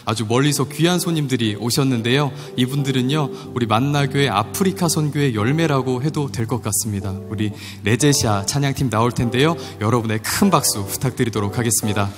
아주 멀리서 귀한 손님들이 오셨는데요. 이분들은요, 우리 만나교회 아프리카 선교의 열매라고 해도 될 것 같습니다. 우리 레제샤 찬양팀 나올 텐데요. 여러분의 큰 박수 부탁드리도록 하겠습니다.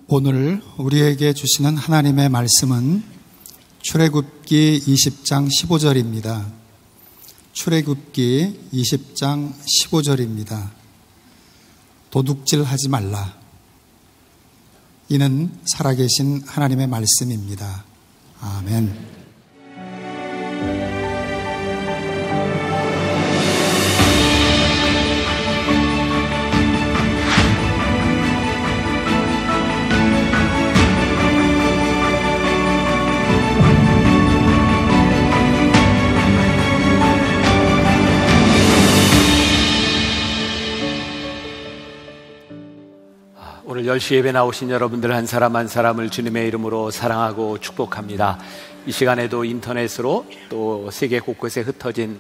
오늘 우리에게 주시는 하나님의 말씀은 출애굽기 20장 15절입니다. 출애굽기 20장 15절입니다. 도둑질하지 말라. 이는 살아계신 하나님의 말씀입니다. 아멘. 오늘 10시 예배 나오신 여러분들 한 사람 한 사람을 주님의 이름으로 사랑하고 축복합니다. 이 시간에도 인터넷으로 또 세계 곳곳에 흩어진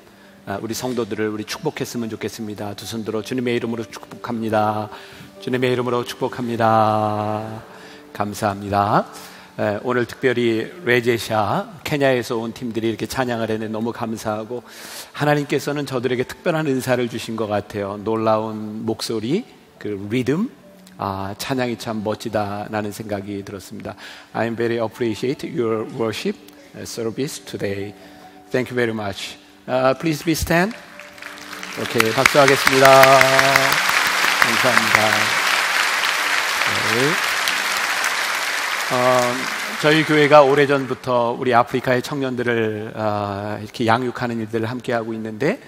우리 성도들을 우리 축복했으면 좋겠습니다. 두 손 들어 주님의 이름으로 축복합니다. 주님의 이름으로 축복합니다. 감사합니다. 오늘 특별히 레제샤 케냐에서 온 팀들이 이렇게 찬양을 했는데 너무 감사하고, 하나님께서는 저들에게 특별한 은사를 주신 것 같아요. 놀라운 목소리, 그 리듬, 찬양이 참 멋지다라는 생각이 들었습니다. I'm very appreciate your worship service today. Thank you very much. Please be stand. 오케이, 박수하겠습니다. 감사합니다. 네. 저희 교회가 오래전부터 우리 아프리카의 청년들을 이렇게 양육하는 일들을 함께 하고 있는데,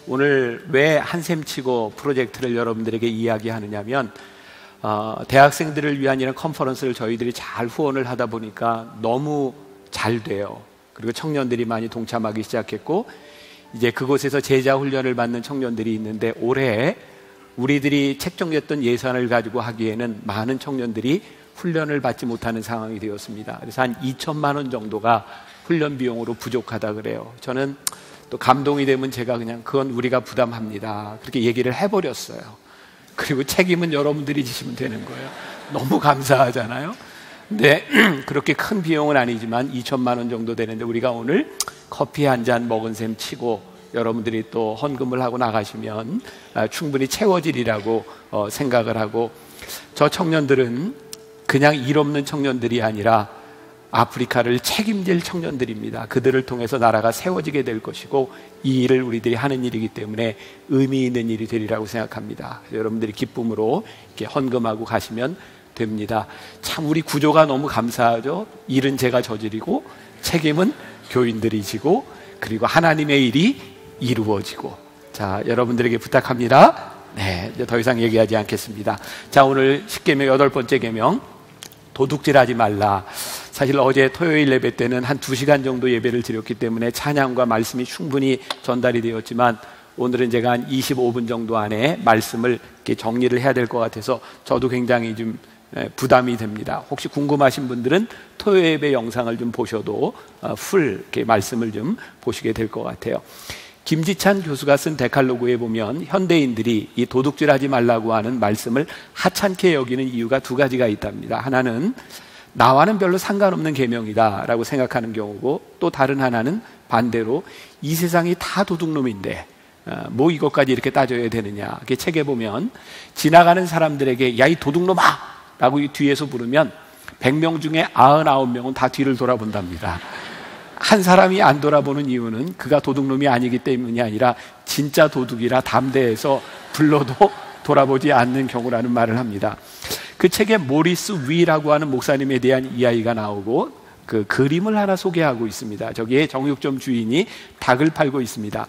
오늘 왜 한샘치고 프로젝트를 여러분들에게 이야기하느냐면, 대학생들을 위한 이런 컨퍼런스를 저희들이 잘 후원을 하다 보니까 너무 잘 돼요. 그리고 청년들이 많이 동참하기 시작했고, 이제 그곳에서 제자 훈련을 받는 청년들이 있는데, 올해 우리들이 책정했던 예산을 가지고 하기에는 많은 청년들이 훈련을 받지 못하는 상황이 되었습니다. 그래서 한 2천만 원 정도가 훈련 비용으로 부족하다 그래요. 저는 또 감동이 되면 제가 그냥 그건 우리가 부담합니다, 그렇게 얘기를 해버렸어요. 그리고 책임은 여러분들이 지시면 되는 거예요. 너무 감사하잖아요. 근데 그렇게 큰 비용은 아니지만 2천만 원 정도 되는데, 우리가 오늘 커피 한 잔 먹은 셈 치고 여러분들이 또 헌금을 하고 나가시면 충분히 채워지리라고 생각을 하고, 저 청년들은 그냥 일 없는 청년들이 아니라 아프리카를 책임질 청년들입니다. 그들을 통해서 나라가 세워지게 될 것이고, 이 일을 우리들이 하는 일이기 때문에 의미 있는 일이 되리라고 생각합니다. 여러분들이 기쁨으로 이렇게 헌금하고 가시면 됩니다. 참 우리 구조가 너무 감사하죠. 일은 제가 저지르고 책임은 교인들이 지고, 그리고 하나님의 일이 이루어지고. 자, 여러분들에게 부탁합니다. 네, 이제 더 이상 얘기하지 않겠습니다. 자, 오늘 10계명 8번째 계명, 도둑질하지 말라. 사실 어제 토요일 예배 때는 한 2시간 정도 예배를 드렸기 때문에 찬양과 말씀이 충분히 전달이 되었지만, 오늘은 제가 한 25분 정도 안에 말씀을 이렇게 정리를 해야 될 것 같아서 저도 굉장히 좀 부담이 됩니다. 혹시 궁금하신 분들은 토요 예배 영상을 좀 보셔도 풀 이렇게 말씀을 좀 보시게 될 것 같아요. 김지찬 교수가 쓴 데칼로그에 보면 현대인들이 이 도둑질하지 말라고 하는 말씀을 하찮게 여기는 이유가 2가지가 있답니다. 하나는 나와는 별로 상관없는 계명이다 라고 생각하는 경우고, 또 다른 하나는 반대로 이 세상이 다 도둑놈인데 뭐 이것까지 이렇게 따져야 되느냐. 이렇게 책에 보면 지나가는 사람들에게 야 이 도둑놈아 라고 뒤에서 부르면 100명 중에 99명은 다 뒤를 돌아본답니다. 한 사람이 안 돌아보는 이유는 그가 도둑놈이 아니기 때문이 아니라 진짜 도둑이라 담대해서 불러도 돌아보지 않는 경우라는 말을 합니다. 그 책에 모리스 위라고 하는 목사님에 대한 이야기가 나오고, 그 그림을 하나 소개하고 있습니다. 저기에 정육점 주인이 닭을 팔고 있습니다.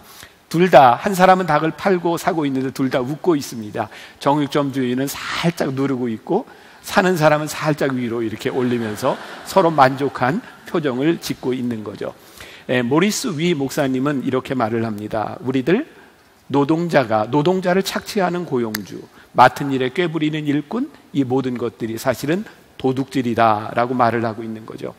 둘 다, 한 사람은 닭을 팔고 사고 있는데 둘 다 웃고 있습니다. 정육점 주인은 살짝 누르고 있고, 사는 사람은 살짝 위로 이렇게 올리면서 서로 만족한 표정을 짓고 있는 거죠. 모리스 위 목사님은 이렇게 말을 합니다. 우리들 노동자를 착취하는 고용주, 맡은 일에 꾀부리는 일꾼, 이 모든 것들이 사실은 도둑질이다라고 말을 하고 있는 거죠.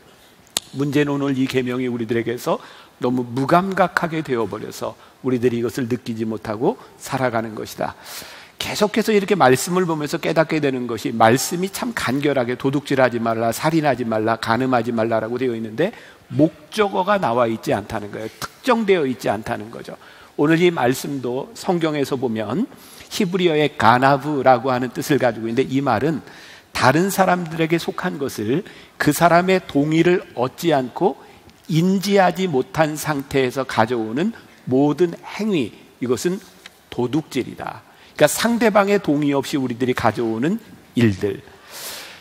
문제는 오늘 이 계명이 우리들에게서 너무 무감각하게 되어버려서 우리들이 이것을 느끼지 못하고 살아가는 것이다. 계속해서 이렇게 말씀을 보면서 깨닫게 되는 것이, 말씀이 참 간결하게 도둑질하지 말라, 살인하지 말라, 간음하지 말라라고 되어 있는데 목적어가 나와 있지 않다는 거예요. 특정되어 있지 않다는 거죠. 오늘 이 말씀도 성경에서 보면 히브리어의 가나브라고 하는 뜻을 가지고 있는데, 이 말은 다른 사람들에게 속한 것을 그 사람의 동의를 얻지 않고 인지하지 못한 상태에서 가져오는 모든 행위, 이것은 도둑질이다. 그러니까 상대방의 동의 없이 우리들이 가져오는 일들.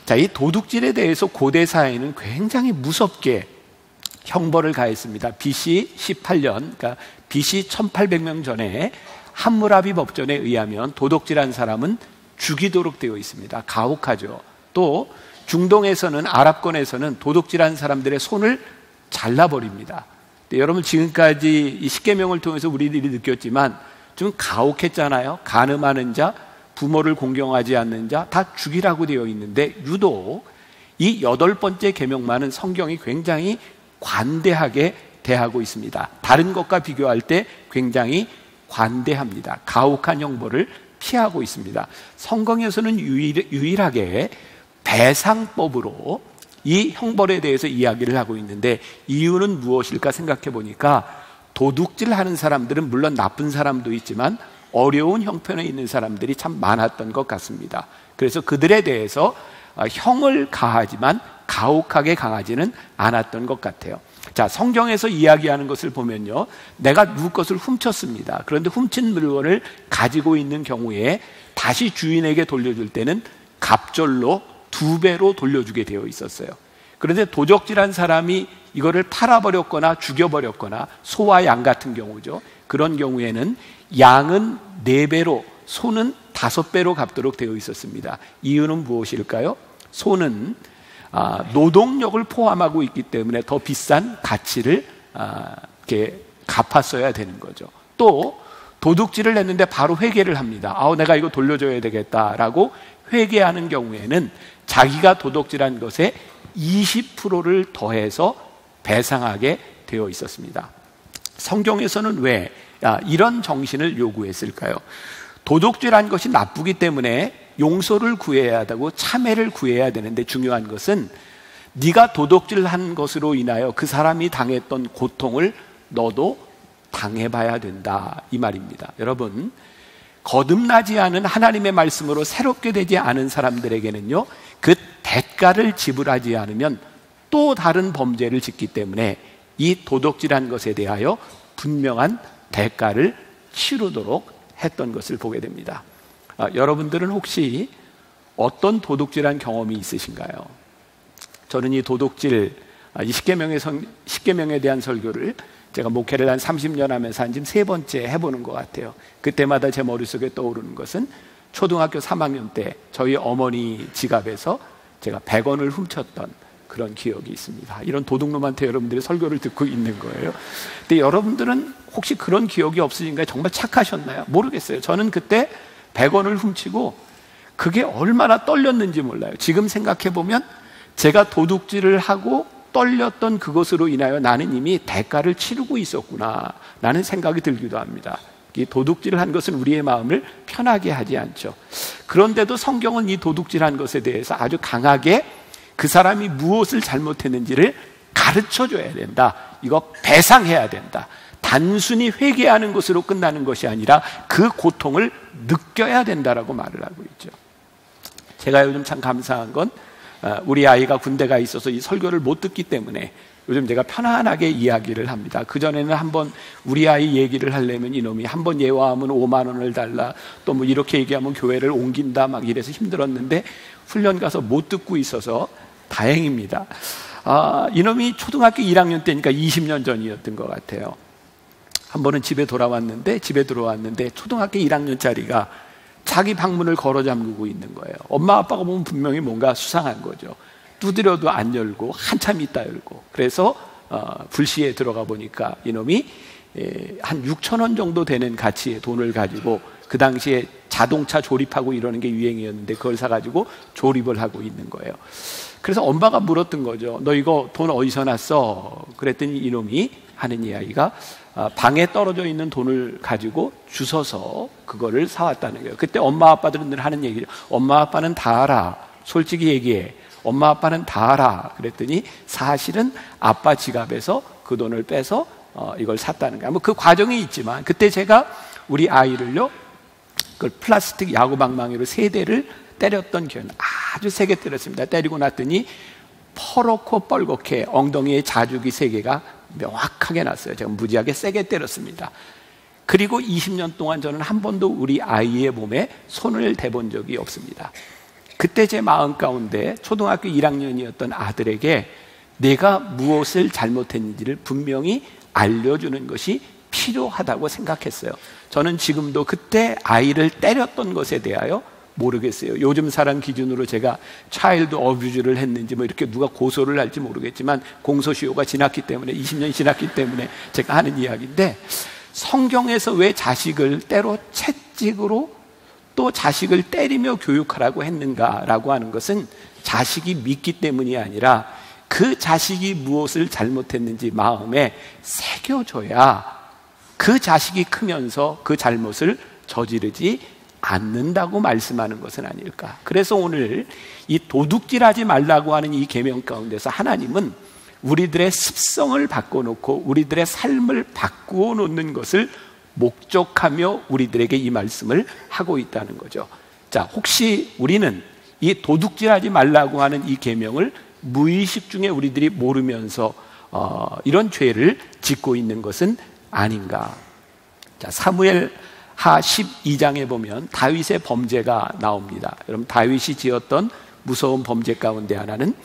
자, 이 도둑질에 대해서 고대 사회는 굉장히 무섭게 형벌을 가했습니다. BC 18년, 그러니까 BC 1800년 전에 함무라비 법전에 의하면 도둑질한 사람은 죽이도록 되어 있습니다. 가혹하죠. 또 중동에서는, 아랍권에서는 도둑질한 사람들의 손을 잘라버립니다. 여러분, 지금까지 이 십계명을 통해서 우리들이 느꼈지만 좀 가혹했잖아요. 간음하는 자, 부모를 공경하지 않는 자 다 죽이라고 되어 있는데, 유독 이 8번째 계명만은 성경이 굉장히 관대하게 대하고 있습니다. 다른 것과 비교할 때 굉장히 관대합니다. 가혹한 형벌을 피하고 있습니다. 성경에서는 유일하게 배상법으로 이 형벌에 대해서 이야기를 하고 있는데, 이유는 무엇일까 생각해 보니까 도둑질하는 사람들은 물론 나쁜 사람도 있지만 어려운 형편에 있는 사람들이 참 많았던 것 같습니다. 그래서 그들에 대해서 형을 가하지만 가혹하게 강하지는 않았던 것 같아요. 자, 성경에서 이야기하는 것을 보면요, 내가 누구 것을 훔쳤습니다. 그런데 훔친 물건을 가지고 있는 경우에 다시 주인에게 돌려줄 때는 갑절로 2배로 돌려주게 되어 있었어요. 그런데 도적질한 사람이 이거를 팔아버렸거나 죽여버렸거나, 소와 양 같은 경우죠. 그런 경우에는 양은 4배로, 소는 5배로 갚도록 되어 있었습니다. 이유는 무엇일까요? 소는 노동력을 포함하고 있기 때문에 더 비싼 가치를 이렇게 갚았어야 되는 거죠. 또 도둑질을 했는데 바로 회개를 합니다. 내가 이거 돌려줘야 되겠다라고 회개하는 경우에는 자기가 도둑질한 것에 20%를 더해서 배상하게 되어 있었습니다. 성경에서는 왜 이런 정신을 요구했을까요? 도둑질한 것이 나쁘기 때문에 용서를 구해야 하고 참회를 구해야 되는데, 중요한 것은 네가 도둑질한 것으로 인하여 그 사람이 당했던 고통을 너도 당해봐야 된다, 이 말입니다. 여러분, 거듭나지 않은 하나님의 말씀으로 새롭게 되지 않은 사람들에게는요, 그 대가를 지불하지 않으면 또 다른 범죄를 짓기 때문에 이 도둑질한 것에 대하여 분명한 대가를 치르도록 했던 것을 보게 됩니다. 여러분들은 혹시 어떤 도둑질한 경험이 있으신가요? 저는 이 도둑질, 이 십계명에 대한 설교를 제가 목회를 한 30년 하면서 한 지금 3번째 해보는 것 같아요. 그때마다 제 머릿속에 떠오르는 것은 초등학교 3학년 때 저희 어머니 지갑에서 제가 100원을 훔쳤던 그런 기억이 있습니다. 이런 도둑놈한테 여러분들이 설교를 듣고 있는 거예요. 근데 여러분들은 혹시 그런 기억이 없으신가요? 정말 착하셨나요? 모르겠어요. 저는 그때 100원을 훔치고 그게 얼마나 떨렸는지 몰라요. 지금 생각해보면 제가 도둑질을 하고 떨렸던 그것으로 인하여 나는 이미 대가를 치르고 있었구나 라는 생각이 들기도 합니다. 이 도둑질을 한 것은 우리의 마음을 편하게 하지 않죠. 그런데도 성경은 이 도둑질한 것에 대해서 아주 강하게 그 사람이 무엇을 잘못했는지를 가르쳐줘야 된다. 이거 배상해야 된다. 단순히 회개하는 것으로 끝나는 것이 아니라 그 고통을 느껴야 된다라고 말을 하고 있죠. 제가 요즘 참 감사한 건 우리 아이가 군대가 있어서 이 설교를 못 듣기 때문에 요즘 제가 편안하게 이야기를 합니다. 그전에는 한번 우리 아이 얘기를 하려면 이놈이 한번 예화하면 5만 원을 달라, 또 뭐 이렇게 얘기하면 교회를 옮긴다, 막 이래서 힘들었는데 훈련 가서 못 듣고 있어서 다행입니다. 이놈이 초등학교 1학년 때니까 20년 전이었던 것 같아요. 한 번은 집에 들어왔는데 초등학교 1학년짜리가 자기 방문을 걸어 잠그고 있는 거예요. 엄마 아빠가 보면 분명히 뭔가 수상한 거죠. 두드려도 안 열고 한참 있다 열고. 그래서 불시에 들어가 보니까 이놈이 한 6,000원 정도 되는 가치의 돈을 가지고, 그 당시에 자동차 조립하고 이러는 게 유행이었는데 그걸 사가지고 조립을 하고 있는 거예요. 그래서 엄마가 물었던 거죠. 너 이거 돈 어디서 났어? 그랬더니 이놈이 하는 이야기가 방에 떨어져 있는 돈을 가지고 주워서 그거를 사왔다는 거예요. 그때 엄마 아빠들은 늘 하는 얘기죠. 엄마 아빠는 다 알아. 솔직히 얘기해. 엄마 아빠는 다 알아. 그랬더니 사실은 아빠 지갑에서 그 돈을 빼서 이걸 샀다는 거예요. 뭐 그 과정이 있지만, 그때 제가 우리 아이를요, 그 플라스틱 야구방망이로 3대를 때렸던 기억은 아주 세게 때렸습니다. 때리고 났더니 퍼렇고 뻘겋게 엉덩이에 자죽이 3개가 명확하게 났어요. 제가 무지하게 세게 때렸습니다. 그리고 20년 동안 저는 한 번도 우리 아이의 몸에 손을 대본 적이 없습니다. 그때 제 마음 가운데 초등학교 1학년이었던 아들에게 내가 무엇을 잘못했는지를 분명히 알려주는 것이 필요하다고 생각했어요. 저는 지금도 그때 아이를 때렸던 것에 대하여 모르겠어요. 요즘 사람 기준으로 제가 차일드 어뷰즈를 했는지 뭐 이렇게 누가 고소를 할지 모르겠지만, 공소시효가 지났기 때문에, 20년이 지났기 때문에 제가 하는 이야기인데, 성경에서 왜 자식을 때로 채찍으로 또 자식을 때리며 교육하라고 했는가라고 하는 것은 자식이 믿기 때문이 아니라 그 자식이 무엇을 잘못했는지 마음에 새겨줘야 그 자식이 크면서 그 잘못을 저지르지 않는다고 말씀하는 것은 아닐까. 그래서 오늘 이 도둑질하지 말라고 하는 이 계명 가운데서 하나님은 우리들의 습성을 바꿔놓고 우리들의 삶을 바꾸어 놓는 것을 목적하며 우리들에게 이 말씀을 하고 있다는 거죠. 자, 혹시 우리는 이 도둑질하지 말라고 하는 이 계명을 무의식 중에 우리들이 모르면서 이런 죄를 짓고 있는 것은 아닌가. 자, 사무엘 하 12장에 보면 다윗의 범죄가 나옵니다. 여러분, 다윗이 지었던 무서운 범죄 가운데 하나는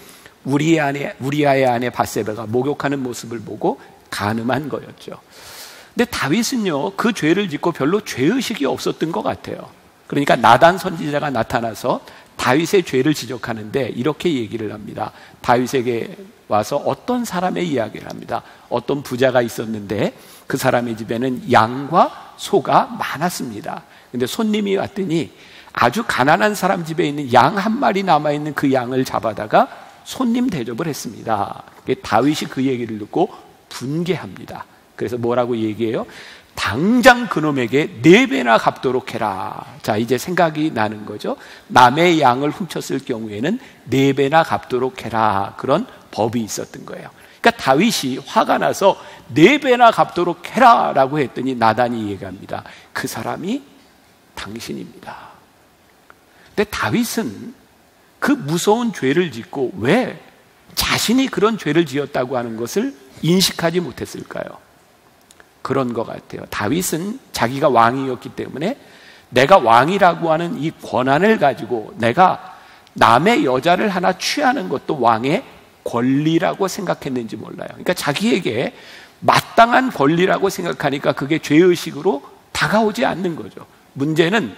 우리아의 아내 밧세바가 목욕하는 모습을 보고 간음한 거였죠. 근데 다윗은요, 그 죄를 짓고 별로 죄의식이 없었던 것 같아요. 그러니까 나단 선지자가 나타나서 다윗의 죄를 지적하는데 이렇게 얘기를 합니다. 다윗에게 와서 어떤 사람의 이야기를 합니다. 어떤 부자가 있었는데 그 사람의 집에는 양과 소가 많았습니다. 근데 손님이 왔더니 아주 가난한 사람 집에 있는 양 한 마리 남아있는 그 양을 잡아다가 손님 대접을 했습니다. 다윗이 그 얘기를 듣고 분개합니다. 그래서 뭐라고 얘기해요? 당장 그놈에게 4배나 갚도록 해라. 자, 이제 생각이 나는 거죠. 남의 양을 훔쳤을 경우에는 4배나 갚도록 해라. 그런 법이 있었던 거예요. 그러니까 다윗이 화가 나서 4배나 갚도록 해라 라고 했더니 나단이 얘기합니다. 그 사람이 당신입니다. 근데 다윗은 그 무서운 죄를 짓고 왜 자신이 그런 죄를 지었다고 하는 것을 인식하지 못했을까요? 그런 것 같아요. 다윗은 자기가 왕이었기 때문에 내가 왕이라고 하는 이 권한을 가지고 내가 남의 여자를 하나 취하는 것도 왕의 권리라고 생각했는지 몰라요. 그러니까 자기에게 마땅한 권리라고 생각하니까 그게 죄의식으로 다가오지 않는 거죠. 문제는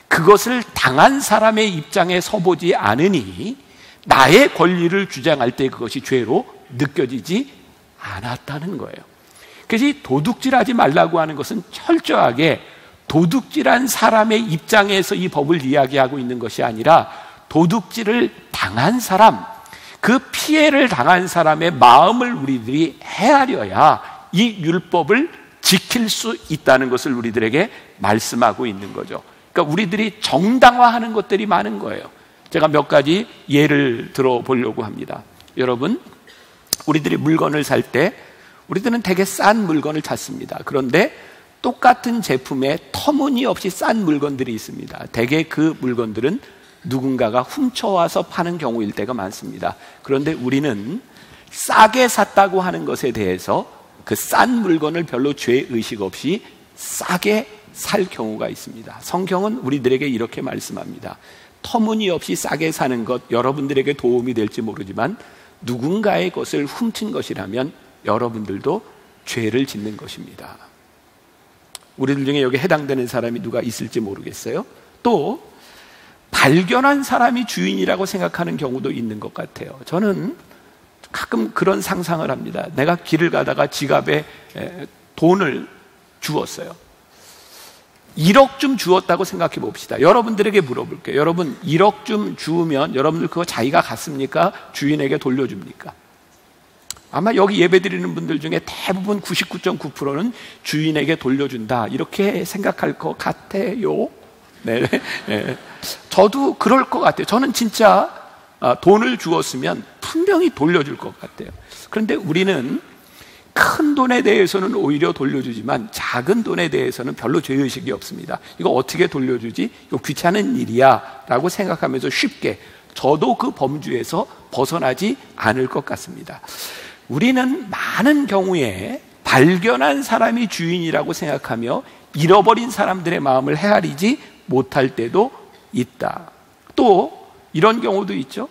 그것을 당한 사람의 입장에 서보지 않으니 나의 권리를 주장할 때 그것이 죄로 느껴지지 않았다는 거예요. 그래서 이 도둑질하지 말라고 하는 것은 철저하게 도둑질한 사람의 입장에서 이 법을 이야기하고 있는 것이 아니라 도둑질을 당한 사람, 그 피해를 당한 사람의 마음을 우리들이 헤아려야 이 율법을 지킬 수 있다는 것을 우리들에게 말씀하고 있는 거죠. 그러니까 우리들이 정당화하는 것들이 많은 거예요. 제가 몇 가지 예를 들어보려고 합니다. 여러분, 우리들이 물건을 살 때 우리들은 되게 싼 물건을 찾습니다. 그런데 똑같은 제품에 터무니없이 싼 물건들이 있습니다. 대개 그 물건들은 누군가가 훔쳐와서 파는 경우일 때가 많습니다. 그런데 우리는 싸게 샀다고 하는 것에 대해서 그 싼 물건을 별로 죄의식 없이 싸게 살 경우가 있습니다. 성경은 우리들에게 이렇게 말씀합니다. 터무니없이 싸게 사는 것 여러분들에게 도움이 될지 모르지만 누군가의 것을 훔친 것이라면 여러분들도 죄를 짓는 것입니다. 우리들 중에 여기 해당되는 사람이 누가 있을지 모르겠어요. 또 발견한 사람이 주인이라고 생각하는 경우도 있는 것 같아요. 저는 가끔 그런 상상을 합니다. 내가 길을 가다가 지갑에 돈을 주었어요. 1억 좀 주었다고 생각해 봅시다. 여러분들에게 물어볼게요. 여러분 1억 좀 주우면 여러분들 그거 자기가 갖습니까? 주인에게 돌려줍니까? 아마 여기 예배드리는 분들 중에 대부분 99.9%는 주인에게 돌려준다 이렇게 생각할 것 같아요. 네. 네. 저도 그럴 것 같아요. 저는 진짜 돈을 주었으면 분명히 돌려줄 것 같아요. 그런데 우리는 큰 돈에 대해서는 오히려 돌려주지만 작은 돈에 대해서는 별로 죄의식이 없습니다. 이거 어떻게 돌려주지? 이거 귀찮은 일이야 라고 생각하면서 쉽게 저도 그 범주에서 벗어나지 않을 것 같습니다. 우리는 많은 경우에 발견한 사람이 주인이라고 생각하며 잃어버린 사람들의 마음을 헤아리지 못할 때도 있다. 또 이런 경우도 있죠.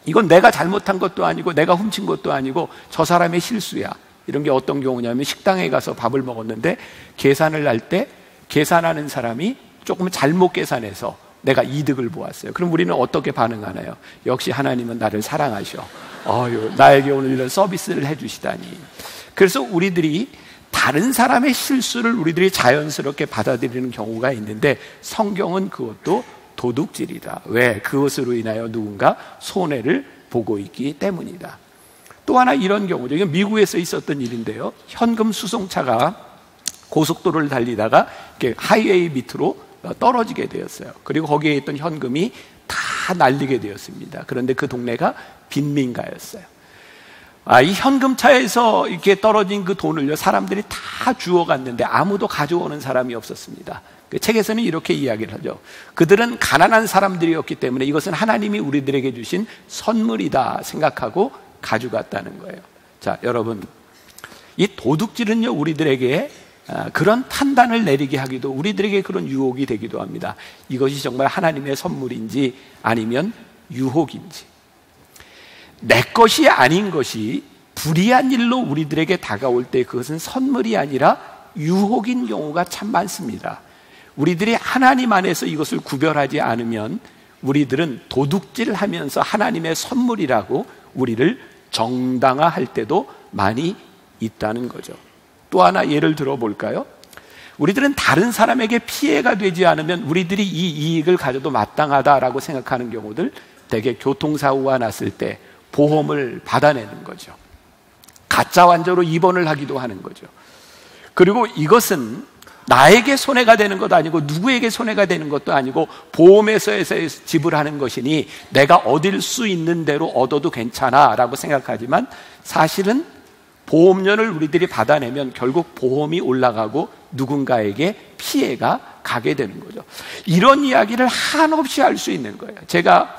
이건 내가 잘못한 것도 아니고 내가 훔친 것도 아니고 저 사람의 실수야. 이런 게 어떤 경우냐면 식당에 가서 밥을 먹었는데 계산을 할 때 계산하는 사람이 조금 잘못 계산해서 내가 이득을 보았어요. 그럼 우리는 어떻게 반응하나요? 역시 하나님은 나를 사랑하셔. 나에게 오늘 이런 서비스를 해주시다니. 그래서 우리들이 다른 사람의 실수를 우리들이 자연스럽게 받아들이는 경우가 있는데 성경은 그것도 도둑질이다. 왜? 그것으로 인하여 누군가 손해를 보고 있기 때문이다. 또 하나 이런 경우죠. 이건 미국에서 있었던 일인데요. 현금 수송차가 고속도로를 달리다가 이렇게 하이웨이 밑으로 떨어지게 되었어요. 그리고 거기에 있던 현금이 다 날리게 되었습니다. 그런데 그 동네가 빈민가였어요. 이 현금차에서 이렇게 떨어진 그 돈을요, 사람들이 다 주워갔는데 아무도 가져오는 사람이 없었습니다. 그 책에서는 이렇게 이야기를 하죠. 그들은 가난한 사람들이었기 때문에 이것은 하나님이 우리들에게 주신 선물이다 생각하고 가져갔다는 거예요. 자, 여러분, 이 도둑질은요, 우리들에게 그런 판단을 내리게 하기도, 우리들에게 그런 유혹이 되기도 합니다. 이것이 정말 하나님의 선물인지 아니면 유혹인지. 내 것이 아닌 것이 불의한 일로 우리들에게 다가올 때 그것은 선물이 아니라 유혹인 경우가 참 많습니다. 우리들이 하나님 안에서 이것을 구별하지 않으면 우리들은 도둑질하면서 하나님의 선물이라고 우리를 정당화할 때도 많이 있다는 거죠. 또 하나 예를 들어볼까요? 우리들은 다른 사람에게 피해가 되지 않으면 우리들이 이 이익을 가져도 마땅하다라고 생각하는 경우들, 대개 교통사고가 났을 때 보험을 받아내는 거죠. 가짜 환자로 입원을 하기도 하는 거죠. 그리고 이것은 나에게 손해가 되는 것도 아니고 누구에게 손해가 되는 것도 아니고 보험회사에서 지불하는 것이니 내가 얻을 수 있는 대로 얻어도 괜찮아 라고 생각하지만, 사실은 보험료를 우리들이 받아내면 결국 보험이 올라가고 누군가에게 피해가 가게 되는 거죠. 이런 이야기를 한없이 할 수 있는 거예요. 제가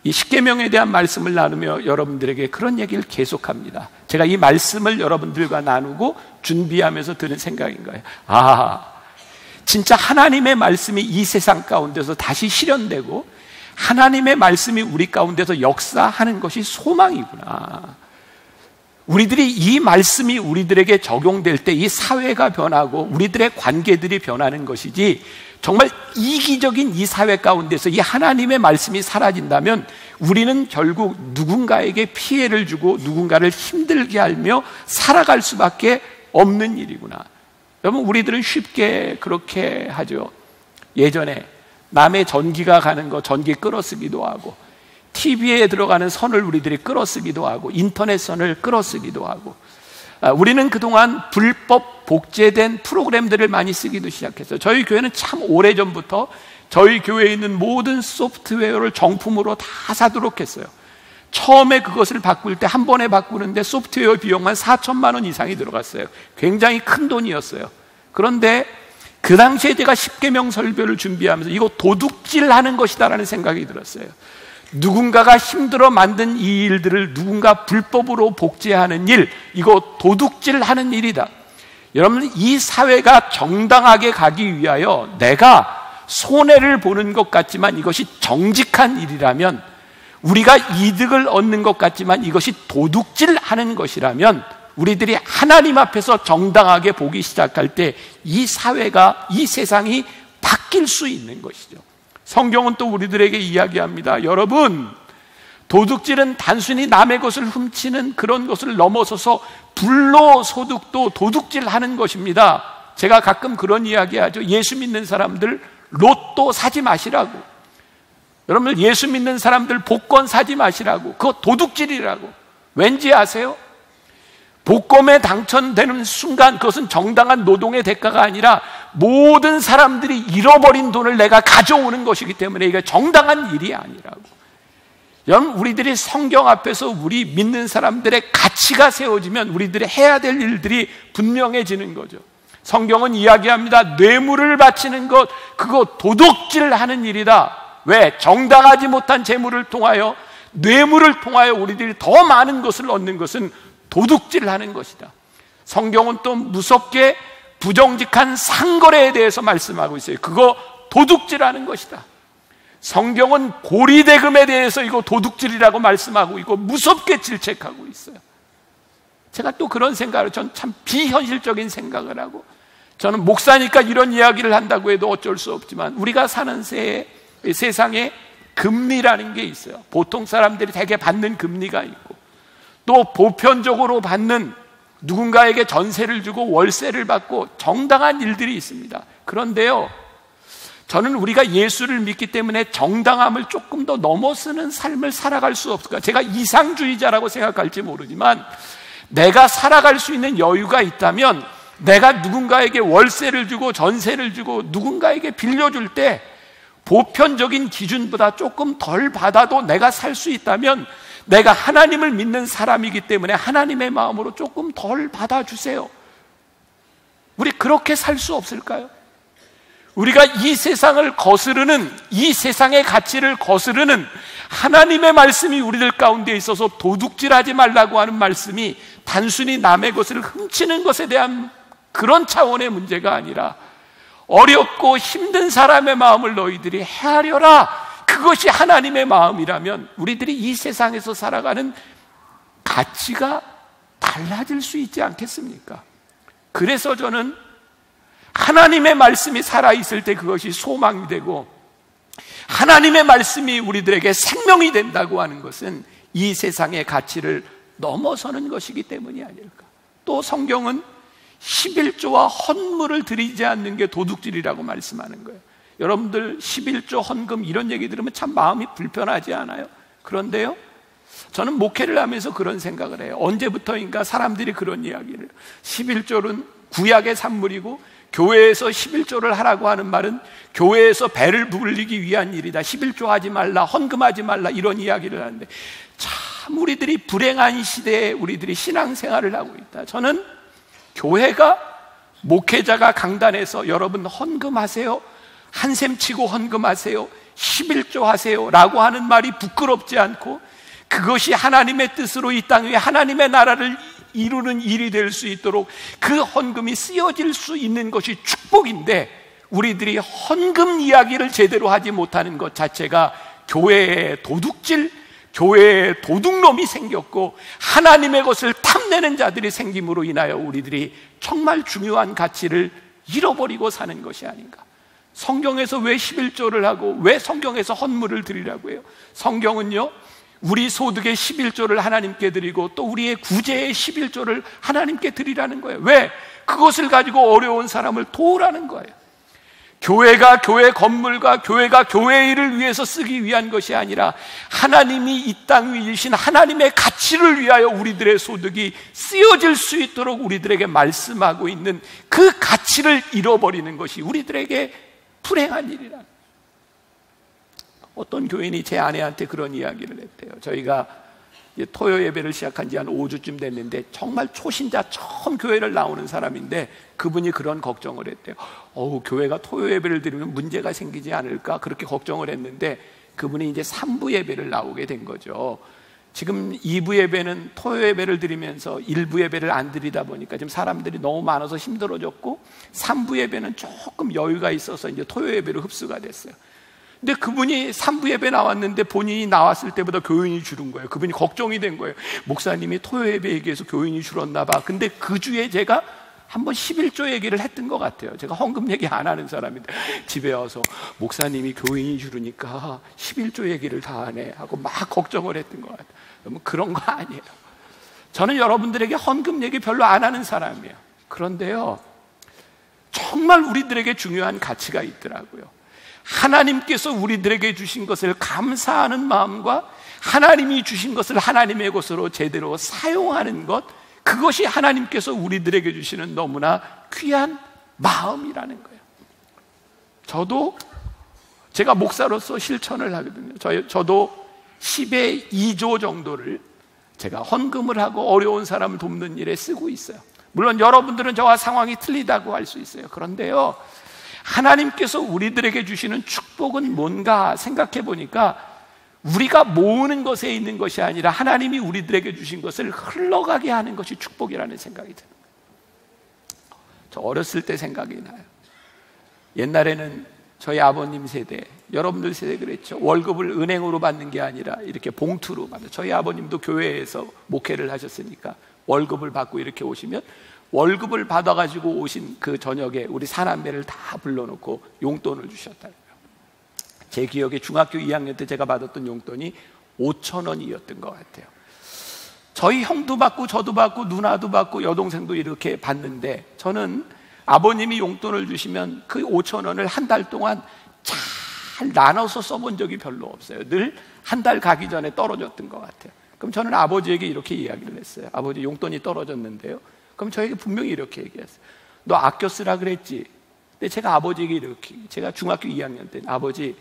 이 십계명에 대한 말씀을 나누며 여러분들에게 그런 얘기를 계속합니다. 제가 이 말씀을 여러분들과 나누고 준비하면서 드는 생각인 거예요. 진짜 하나님의 말씀이 이 세상 가운데서 다시 실현되고 하나님의 말씀이 우리 가운데서 역사하는 것이 소망이구나. 우리들이 이 말씀이 우리들에게 적용될 때 이 사회가 변하고 우리들의 관계들이 변하는 것이지, 정말 이기적인 이 사회 가운데서 이 하나님의 말씀이 사라진다면 우리는 결국 누군가에게 피해를 주고 누군가를 힘들게 하며 살아갈 수밖에 없는 일이구나. 여러분, 우리들은 쉽게 그렇게 하죠. 예전에 남의 전기가 가는 거 전기 끌어쓰기도 하고, TV에 들어가는 선을 우리들이 끌어쓰기도 하고, 인터넷 선을 끌어쓰기도 하고, 우리는 그동안 불법 복제된 프로그램들을 많이 쓰기도 시작했어요. 저희 교회는 참 오래전부터 저희 교회에 있는 모든 소프트웨어를 정품으로 다 사도록 했어요. 처음에 그것을 바꿀 때 한 번에 바꾸는데 소프트웨어 비용만 4천만 원 이상이 들어갔어요. 굉장히 큰 돈이었어요. 그런데 그 당시에 제가 십계명 설교를 준비하면서 이거 도둑질하는 것이다라는 생각이 들었어요. 누군가가 힘들어 만든 이 일들을 누군가 불법으로 복제하는 일, 이거 도둑질하는 일이다. 여러분, 이 사회가 정당하게 가기 위하여 내가 손해를 보는 것 같지만 이것이 정직한 일이라면, 우리가 이득을 얻는 것 같지만 이것이 도둑질하는 것이라면, 우리들이 하나님 앞에서 정당하게 보기 시작할 때 이 사회가, 이 세상이 바뀔 수 있는 것이죠. 성경은 또 우리들에게 이야기합니다. 여러분, 도둑질은 단순히 남의 것을 훔치는 그런 것을 넘어서서 불로소득도 도둑질하는 것입니다. 제가 가끔 그런 이야기하죠. 예수 믿는 사람들 로또 사지 마시라고. 여러분, 예수 믿는 사람들 복권 사지 마시라고. 그거 도둑질이라고. 왠지 아세요? 복권에 당첨되는 순간 그것은 정당한 노동의 대가가 아니라 모든 사람들이 잃어버린 돈을 내가 가져오는 것이기 때문에 이게 정당한 일이 아니라고. 여러분, 우리들이 성경 앞에서 우리 믿는 사람들의 가치가 세워지면 우리들이 해야 될 일들이 분명해지는 거죠. 성경은 이야기합니다. 뇌물을 바치는 것, 그거 도둑질하는 일이다. 왜? 정당하지 못한 재물을 통하여, 뇌물을 통하여 우리들이 더 많은 것을 얻는 것은 도둑질하는 것이다. 성경은 또 무섭게 부정직한 상거래에 대해서 말씀하고 있어요. 그거 도둑질하는 것이다. 성경은 고리대금에 대해서 이거 도둑질이라고 말씀하고 있고 무섭게 질책하고 있어요. 제가 또 그런 생각을, 전 참 비현실적인 생각을 하고, 저는 목사니까 이런 이야기를 한다고 해도 어쩔 수 없지만, 우리가 사는 세상에 금리라는 게 있어요. 보통 사람들이 대개 받는 금리가 있고, 또 보편적으로 받는, 누군가에게 전세를 주고 월세를 받고 정당한 일들이 있습니다. 그런데요, 저는 우리가 예수를 믿기 때문에 정당함을 조금 더 넘어서는 삶을 살아갈 수 없을까? 제가 이상주의자라고 생각할지 모르지만, 내가 살아갈 수 있는 여유가 있다면 내가 누군가에게 월세를 주고 전세를 주고 누군가에게 빌려줄 때 보편적인 기준보다 조금 덜 받아도 내가 살 수 있다면, 내가 하나님을 믿는 사람이기 때문에 하나님의 마음으로 조금 덜 받아주세요. 우리 그렇게 살 수 없을까요? 우리가 이 세상을 거스르는, 이 세상의 가치를 거스르는 하나님의 말씀이 우리들 가운데 있어서 도둑질하지 말라고 하는 말씀이 단순히 남의 것을 훔치는 것에 대한 그런 차원의 문제가 아니라, 어렵고 힘든 사람의 마음을 너희들이 헤아려라, 그것이 하나님의 마음이라면 우리들이 이 세상에서 살아가는 가치가 달라질 수 있지 않겠습니까? 그래서 저는 하나님의 말씀이 살아있을 때 그것이 소망이 되고, 하나님의 말씀이 우리들에게 생명이 된다고 하는 것은 이 세상의 가치를 넘어서는 것이기 때문이 아닐까. 또 성경은 11조와 헌물을 드리지 않는 게 도둑질이라고 말씀하는 거예요. 여러분들 11조 헌금 이런 얘기 들으면 참 마음이 불편하지 않아요? 그런데요, 저는 목회를 하면서 그런 생각을 해요. 언제부터인가 사람들이 그런 이야기를, 11조는 구약의 산물이고 교회에서 11조를 하라고 하는 말은 교회에서 배를 불리기 위한 일이다, 11조 하지 말라, 헌금하지 말라, 이런 이야기를 하는데, 참 우리들이 불행한 시대에 우리들이 신앙생활을 하고 있다. 저는 교회가, 목회자가 강단에서 여러분 헌금하세요, 한샘 치고 헌금하세요, 11조 하세요 라고 하는 말이 부끄럽지 않고, 그것이 하나님의 뜻으로 이 땅 위에 하나님의 나라를 이루는 일이 될 수 있도록 그 헌금이 쓰여질 수 있는 것이 축복인데, 우리들이 헌금 이야기를 제대로 하지 못하는 것 자체가 교회의 도둑질, 교회에 도둑놈이 생겼고 하나님의 것을 탐내는 자들이 생김으로 인하여 우리들이 정말 중요한 가치를 잃어버리고 사는 것이 아닌가. 성경에서 왜 11조를 하고 왜 성경에서 헌물을 드리라고 해요? 성경은요, 우리 소득의 11조를 하나님께 드리고 또 우리의 구제의 11조를 하나님께 드리라는 거예요. 왜? 그것을 가지고 어려운 사람을 도우라는 거예요. 교회가 교회 건물과 교회가 교회 일을 위해서 쓰기 위한 것이 아니라 하나님이 이 땅 위에 주신 하나님의 가치를 위하여 우리들의 소득이 쓰여질 수 있도록 우리들에게 말씀하고 있는 그 가치를 잃어버리는 것이 우리들에게 불행한 일이라. 어떤 교인이 제 아내한테 그런 이야기를 했대요. 저희가 이제 토요 예배를 시작한 지 한 5주쯤 됐는데 정말 초신자 처음 교회를 나오는 사람인데 그분이 그런 걱정을 했대요. 교회가 토요 예배를 드리면 문제가 생기지 않을까 그렇게 걱정을 했는데, 그분이 이제 3부 예배를 나오게 된 거죠. 지금 2부 예배는 토요 예배를 드리면서 1부 예배를 안 드리다 보니까 지금 사람들이 너무 많아서 힘들어졌고, 3부 예배는 조금 여유가 있어서 이제 토요 예배로 흡수가 됐어요. 근데 그분이 3부 예배 나왔는데 본인이 나왔을 때보다 교인이 줄은 거예요. 그분이 걱정이 된 거예요. 목사님이 토요 예배 얘기해서 교인이 줄었나 봐. 근데 그 주에 제가 한번 11조 얘기를 했던 것 같아요. 제가 헌금 얘기 안 하는 사람인데 집에 와서 목사님이 교인이 줄으니까 11조 얘기를 다 하네 하고 막 걱정을 했던 것 같아요. 너무 그런 거 아니에요. 저는 여러분들에게 헌금 얘기 별로 안 하는 사람이에요. 그런데요, 정말 우리들에게 중요한 가치가 있더라고요. 하나님께서 우리들에게 주신 것을 감사하는 마음과 하나님이 주신 것을 하나님의 것으로 제대로 사용하는 것, 그것이 하나님께서 우리들에게 주시는 너무나 귀한 마음이라는 거예요. 저도 제가 목사로서 실천을 하거든요. 저도 10의 2조 정도를 제가 헌금을 하고 어려운 사람을 돕는 일에 쓰고 있어요. 물론 여러분들은 저와 상황이 틀리다고 할 수 있어요. 그런데요, 하나님께서 우리들에게 주시는 축복은 뭔가 생각해 보니까 우리가 모으는 것에 있는 것이 아니라 하나님이 우리들에게 주신 것을 흘러가게 하는 것이 축복이라는 생각이 듭니다. 저 어렸을 때 생각이 나요. 옛날에는 저희 아버님 세대, 여러분들 세대 그랬죠. 월급을 은행으로 받는 게 아니라 이렇게 봉투로 받아요. 저희 아버님도 교회에서 목회를 하셨으니까 월급을 받고 이렇게 오시면 월급을 받아가지고 오신 그 저녁에 우리 사남매를 다 불러놓고 용돈을 주셨다고요. 제 기억에 중학교 2학년 때 제가 받았던 용돈이 5,000원이었던 것 같아요. 저희 형도 받고 저도 받고 누나도 받고 여동생도 이렇게 받는데, 저는 아버님이 용돈을 주시면 그 5,000원을 한 달 동안 잘 나눠서 써본 적이 별로 없어요. 늘 한 달 가기 전에 떨어졌던 것 같아요. 그럼 저는 아버지에게 이렇게 이야기를 했어요. 아버지, 용돈이 떨어졌는데요. 그럼 저에게 분명히 이렇게 얘기했어요. 너 아껴 쓰라 그랬지? 근데 제가 아버지에게 이렇게, 제가 중학교 2학년 때, 아버지,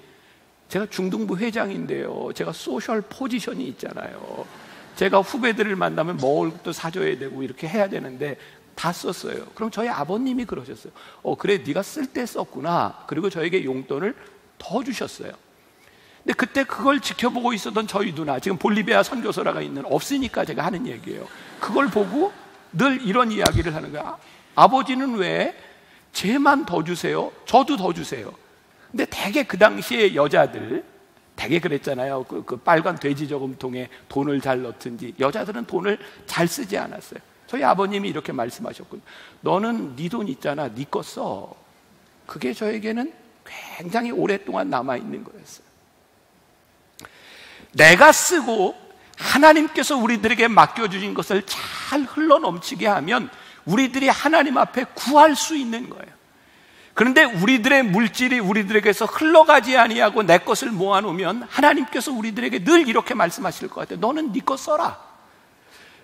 제가 중등부 회장인데요, 제가 소셜 포지션이 있잖아요. 제가 후배들을 만나면 먹을 것도 사줘야 되고 이렇게 해야 되는데 다 썼어요. 그럼 저희 아버님이 그러셨어요. 그래, 네가 쓸 때 썼구나. 그리고 저에게 용돈을 더 주셨어요. 근데 그때 그걸 지켜보고 있었던 저희 누나, 지금 볼리비아 선교사라가 있는, 없으니까 제가 하는 얘기예요. 그걸 보고 늘 이런 이야기를 하는 거야. 아버지는 왜 쟤만 더 주세요? 저도 더 주세요. 근데 대개 그 당시에 여자들, 되게 그랬잖아요. 그 빨간 돼지 저금통에 돈을 잘 넣든지. 여자들은 돈을 잘 쓰지 않았어요. 저희 아버님이 이렇게 말씀하셨거든요. 너는 네 돈 있잖아, 네 거 써. 그게 저에게는 굉장히 오랫동안 남아있는 거였어요. 내가 쓰고 하나님께서 우리들에게 맡겨주신 것을 잘 흘러넘치게 하면 우리들이 하나님 앞에 구할 수 있는 거예요. 그런데 우리들의 물질이 우리들에게서 흘러가지 아니하고 내 것을 모아놓으면 하나님께서 우리들에게 늘 이렇게 말씀하실 것 같아요. 너는 네 것 써라.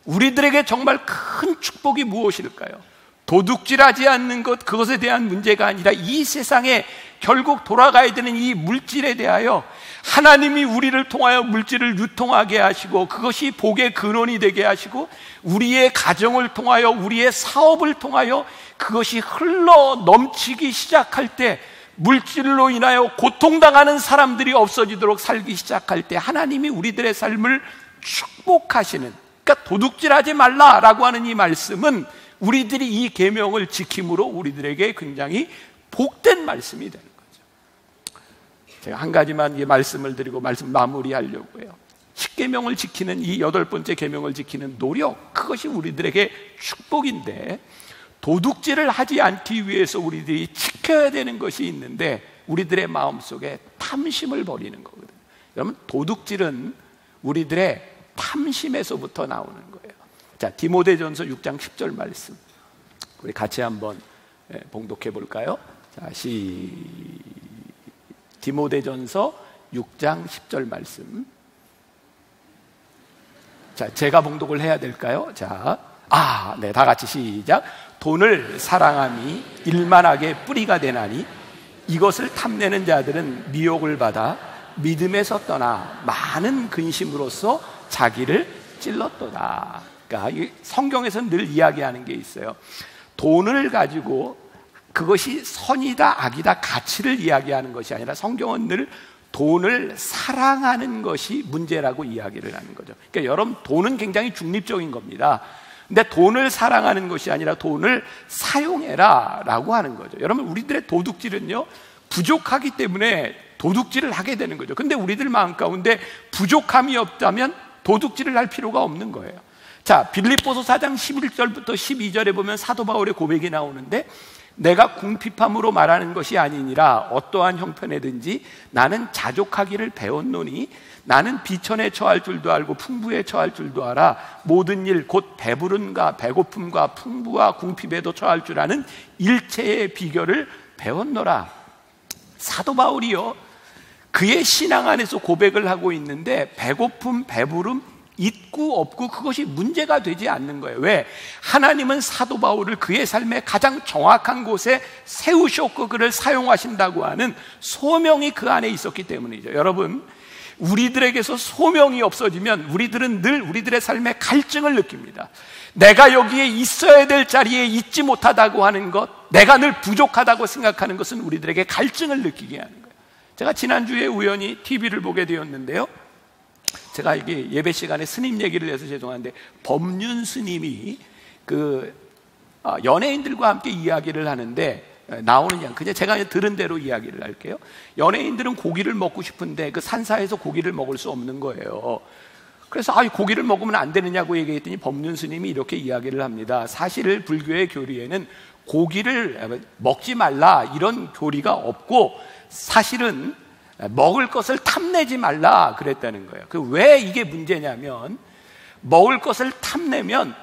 우리들에게 정말 큰 축복이 무엇일까요? 도둑질하지 않는 것, 그것에 대한 문제가 아니라 이 세상에 결국 돌아가야 되는 이 물질에 대하여 하나님이 우리를 통하여 물질을 유통하게 하시고 그것이 복의 근원이 되게 하시고 우리의 가정을 통하여 우리의 사업을 통하여 그것이 흘러 넘치기 시작할 때 물질로 인하여 고통당하는 사람들이 없어지도록 살기 시작할 때 하나님이 우리들의 삶을 축복하시는, 그러니까 도둑질하지 말라라고 하는 이 말씀은 우리들이 이 계명을 지킴으로 우리들에게 굉장히 복된 말씀이 되는 거죠. 제가 한 가지만 이 말씀을 드리고 말씀 마무리하려고 해요. 10계명을 지키는 이 8번째 계명을 지키는 노력, 그것이 우리들에게 축복인데 도둑질을 하지 않기 위해서 우리들이 지켜야 되는 것이 있는데 우리들의 마음속에 탐심을 버리는 거거든요. 여러분, 도둑질은 우리들의 탐심에서부터 나오는 거예요. 자, 디모데전서 6장 10절 말씀 우리 같이 한번 봉독해 볼까요? 자, 디모데전서 6장 10절 말씀. 자, 제가 봉독을 해야 될까요? 자, 네, 다 같이 시작. 돈을 사랑함이 일만하게 뿌리가 되나니 이것을 탐내는 자들은 미혹을 받아 믿음에서 떠나 많은 근심으로써 자기를 찔렀도다. 그러니까 성경에서는 늘 이야기하는 게 있어요. 돈을 가지고 그것이 선이다 악이다 가치를 이야기하는 것이 아니라 성경은 늘 돈을 사랑하는 것이 문제라고 이야기를 하는 거죠. 그러니까 여러분, 돈은 굉장히 중립적인 겁니다. 근데 돈을 사랑하는 것이 아니라 돈을 사용해라 라고 하는 거죠. 여러분, 우리들의 도둑질은요 부족하기 때문에 도둑질을 하게 되는 거죠. 근데 우리들 마음 가운데 부족함이 없다면 도둑질을 할 필요가 없는 거예요. 자, 빌립보서 4장 11절부터 12절에 보면 사도 바울의 고백이 나오는데 내가 궁핍함으로 말하는 것이 아니니라 어떠한 형편에든지 나는 자족하기를 배웠노니 나는 비천에 처할 줄도 알고 풍부에 처할 줄도 알아 모든 일 곧 배부름과 배고픔과 풍부와 궁핍에도 처할 줄 아는 일체의 비결을 배웠노라. 사도 바울이요 그의 신앙 안에서 고백을 하고 있는데 배고픔, 배부름 있고 없고 그것이 문제가 되지 않는 거예요. 왜? 하나님은 사도 바울을 그의 삶의 가장 정확한 곳에 세우셨고 그를 사용하신다고 하는 소명이 그 안에 있었기 때문이죠. 여러분, 우리들에게서 소명이 없어지면 우리들은 늘 우리들의 삶에 갈증을 느낍니다. 내가 여기에 있어야 될 자리에 있지 못하다고 하는 것, 내가 늘 부족하다고 생각하는 것은 우리들에게 갈증을 느끼게 하는 거예요. 제가 지난주에 우연히 TV를 보게 되었는데요, 제가 이게 예배 시간에 스님 얘기를 해서 죄송한데 법륜 스님이 연예인들과 함께 이야기를 하는데 나오는 양, 그냥 제가 들은 대로 이야기를 할게요. 연예인들은 고기를 먹고 싶은데 그 산사에서 고기를 먹을 수 없는 거예요. 그래서 고기를 먹으면 안 되느냐고 얘기했더니 법륜 스님이 이렇게 이야기를 합니다. 사실 불교의 교리에는 고기를 먹지 말라 이런 교리가 없고 사실은 먹을 것을 탐내지 말라 그랬다는 거예요. 왜 이게 문제냐면 먹을 것을 탐내면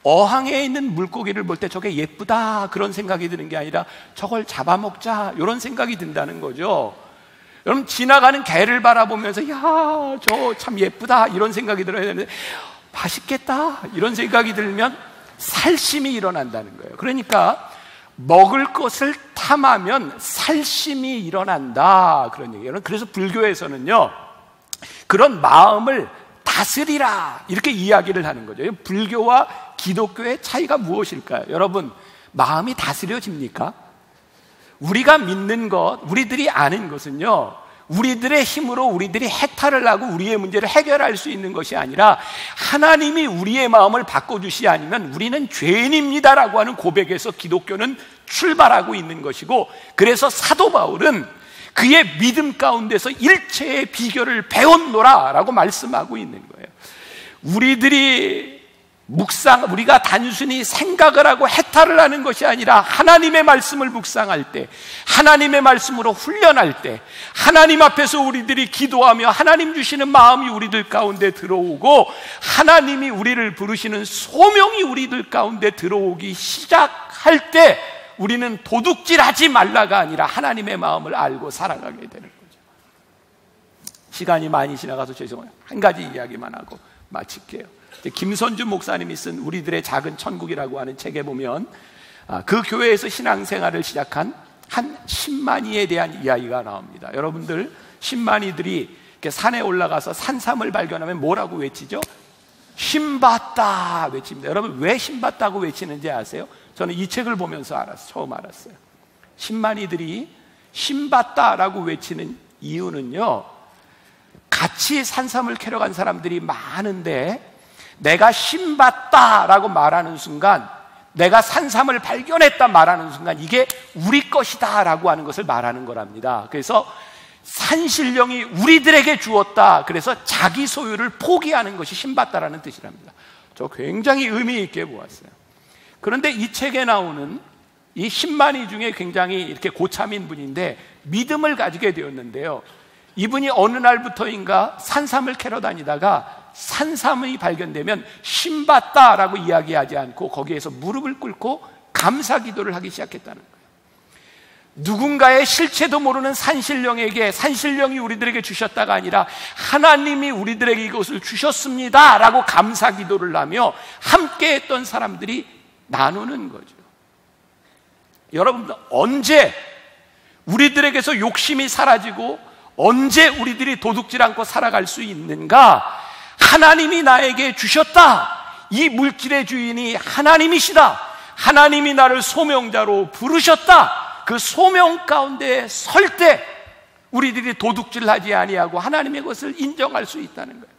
어항에 있는 물고기를 볼 때 저게 예쁘다 그런 생각이 드는 게 아니라 저걸 잡아먹자 이런 생각이 든다는 거죠. 여러분, 지나가는 개를 바라보면서 야, 저 참 예쁘다 이런 생각이 들어야 되는데 맛있겠다 이런 생각이 들면 살심이 일어난다는 거예요. 그러니까 먹을 것을 탐하면 살심이 일어난다 그런 얘기예요. 그래서 불교에서는요 그런 마음을 다스리라 이렇게 이야기를 하는 거죠. 불교와 기독교의 차이가 무엇일까요? 여러분, 마음이 다스려집니까? 우리가 믿는 것, 우리들이 아는 것은요 우리들의 힘으로 우리들이 해탈을 하고 우리의 문제를 해결할 수 있는 것이 아니라 하나님이 우리의 마음을 바꿔주시 아니면 우리는 죄인입니다라고 하는 고백에서 기독교는 출발하고 있는 것이고, 그래서 사도 바울은 그의 믿음 가운데서 일체의 비결을 배웠노라 라고 말씀하고 있는 거예요. 우리가 단순히 생각을 하고 해탈을 하는 것이 아니라 하나님의 말씀을 묵상할 때, 하나님의 말씀으로 훈련할 때, 하나님 앞에서 우리들이 기도하며 하나님 주시는 마음이 우리들 가운데 들어오고, 하나님이 우리를 부르시는 소명이 우리들 가운데 들어오기 시작할 때, 우리는 도둑질하지 말라가 아니라 하나님의 마음을 알고 살아가게 되는 거죠. 시간이 많이 지나가서 죄송해요. 한 가지 이야기만 하고 마칠게요. 김선주 목사님이 쓴 우리들의 작은 천국이라고 하는 책에 보면 그 교회에서 신앙생활을 시작한 한 신만이에 대한 이야기가 나옵니다. 여러분들, 신만이들이 이렇게 산에 올라가서 산삼을 발견하면 뭐라고 외치죠? 신봤다 외칩니다. 여러분, 왜 신봤다고 외치는지 아세요? 저는 이 책을 보면서 처음 알았어요. 신만이들이 신봤다라고 외치는 이유는요, 같이 산삼을 캐러 간 사람들이 많은데 내가 신봤다라고 말하는 순간, 내가 산삼을 발견했다 말하는 순간 이게 우리 것이다 라고 하는 것을 말하는 거랍니다. 그래서 산신령이 우리들에게 주었다, 그래서 자기 소유를 포기하는 것이 신봤다라는 뜻이랍니다. 저 굉장히 의미 있게 보았어요. 그런데 이 책에 나오는 이 신만이 중에 굉장히 이렇게 고참인 분인데 믿음을 가지게 되었는데요, 이분이 어느 날부터인가 산삼을 캐러 다니다가 산삼이 발견되면 신봤다라고 이야기하지 않고 거기에서 무릎을 꿇고 감사 기도를 하기 시작했다는 거예요. 누군가의 실체도 모르는 산신령에게, 산신령이 우리들에게 주셨다가 아니라 하나님이 우리들에게 이것을 주셨습니다 라고 감사 기도를 하며 함께 했던 사람들이 나누는 거죠. 여러분, 언제 우리들에게서 욕심이 사라지고 언제 우리들이 도둑질 않고 살아갈 수 있는가? 하나님이 나에게 주셨다, 이 물질의 주인이 하나님이시다, 하나님이 나를 소명자로 부르셨다, 그 소명 가운데 설 때 우리들이 도둑질하지 아니하고 하나님의 것을 인정할 수 있다는 거예요.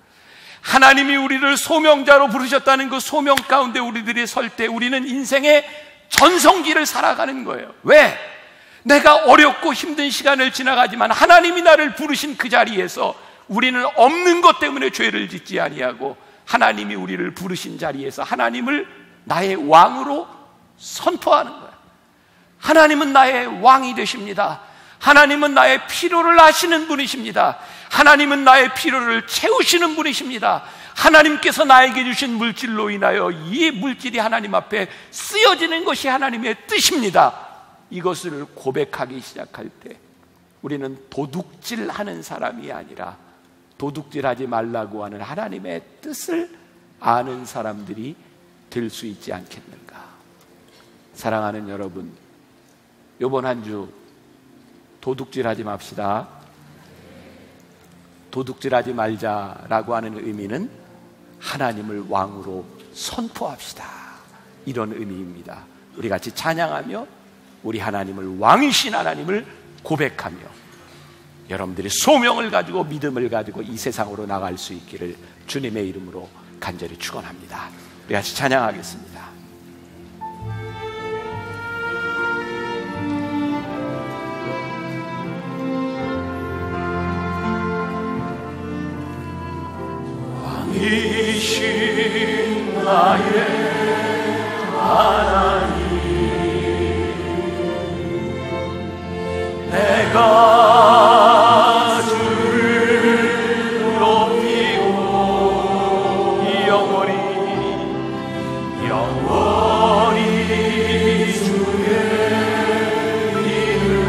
하나님이 우리를 소명자로 부르셨다는 그 소명 가운데 우리들이 설 때 우리는 인생의 전성기를 살아가는 거예요. 왜? 내가 어렵고 힘든 시간을 지나가지만 하나님이 나를 부르신 그 자리에서 우리는 없는 것 때문에 죄를 짓지 아니하고 하나님이 우리를 부르신 자리에서 하나님을 나의 왕으로 선포하는 거예요. 하나님은 나의 왕이 되십니다. 하나님은 나의 필요를 아시는 분이십니다. 하나님은 나의 필요를 채우시는 분이십니다. 하나님께서 나에게 주신 물질로 인하여 이 물질이 하나님 앞에 쓰여지는 것이 하나님의 뜻입니다. 이것을 고백하기 시작할 때 우리는 도둑질하는 사람이 아니라 도둑질하지 말라고 하는 하나님의 뜻을 아는 사람들이 될 수 있지 않겠는가. 사랑하는 여러분, 이번 한 주 도둑질하지 맙시다. 도둑질하지 말자라고 하는 의미는 하나님을 왕으로 선포합시다, 이런 의미입니다. 우리 같이 찬양하며 우리 하나님을, 왕이신 하나님을 고백하며 여러분들이 소명을 가지고 믿음을 가지고 이 세상으로 나갈 수 있기를 주님의 이름으로 간절히 축원합니다. 우리 같이 찬양하겠습니다. 왕이신 나의 하나님, 내가 주를 높이고 영원히 주의 이름을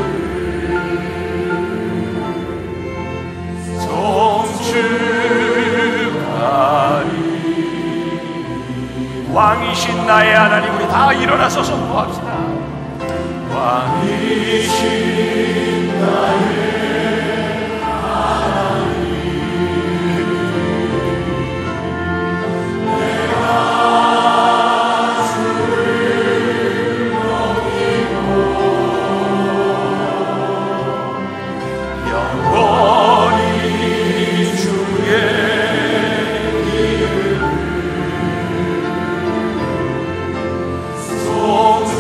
송축하리. 왕이신 나의 하나님, 우리 다 일어나서 선포합시다. 왕이신 나의 하나님, 내가 주를 높이고 영원히 주의 이름을 송축하리.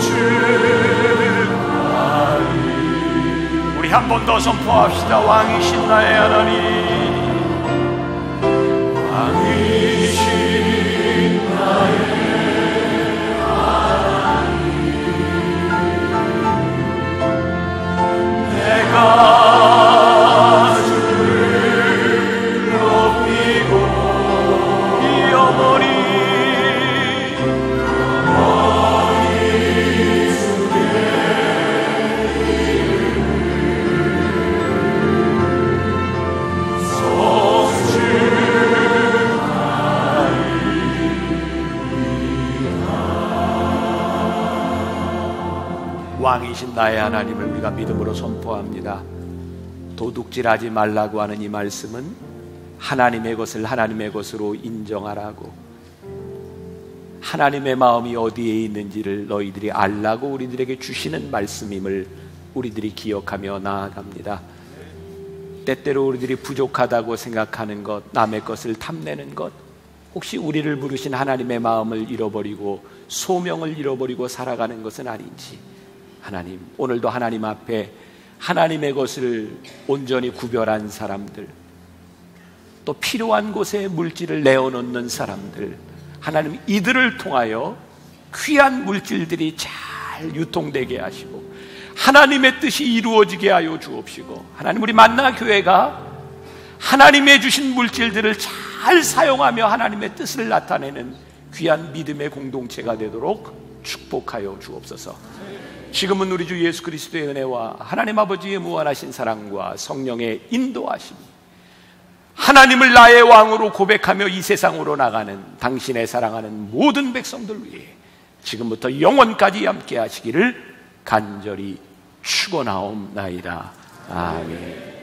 우리 한 번 더 선포합시다. 왕이신 나의 하나님, 왕이신 나의 내가 주를 높이고 이어버리 머리 숙여 왕이신 나의 하나님을 우리가 믿음으로 선포합니다. 도둑질하지 말라고 하는 이 말씀은 하나님의 것을 하나님의 것으로 인정하라고, 하나님의 마음이 어디에 있는지를 너희들이 알라고 우리들에게 주시는 말씀임을 우리들이 기억하며 나아갑니다. 때때로 우리들이 부족하다고 생각하는 것, 남의 것을 탐내는 것, 혹시 우리를 부르신 하나님의 마음을 잃어버리고 소명을 잃어버리고 살아가는 것은 아닌지, 하나님, 오늘도 하나님 앞에 하나님의 것을 온전히 구별한 사람들, 또 필요한 곳에 물질을 내어놓는 사람들, 하나님 이들을 통하여 귀한 물질들이 잘 유통되게 하시고 하나님의 뜻이 이루어지게 하여 주옵시고, 하나님 우리 만나교회가 하나님의 주신 물질들을 잘 사용하며 하나님의 뜻을 나타내는 귀한 믿음의 공동체가 되도록 축복하여 주옵소서. 지금은 우리 주 예수 그리스도의 은혜와 하나님 아버지의 무한하신 사랑과 성령의 인도하심이 하나님을 나의 왕으로 고백하며 이 세상으로 나가는 당신의 사랑하는 모든 백성들 위해 지금부터 영원까지 함께 하시기를 간절히 축원하옵나이다. 아멘.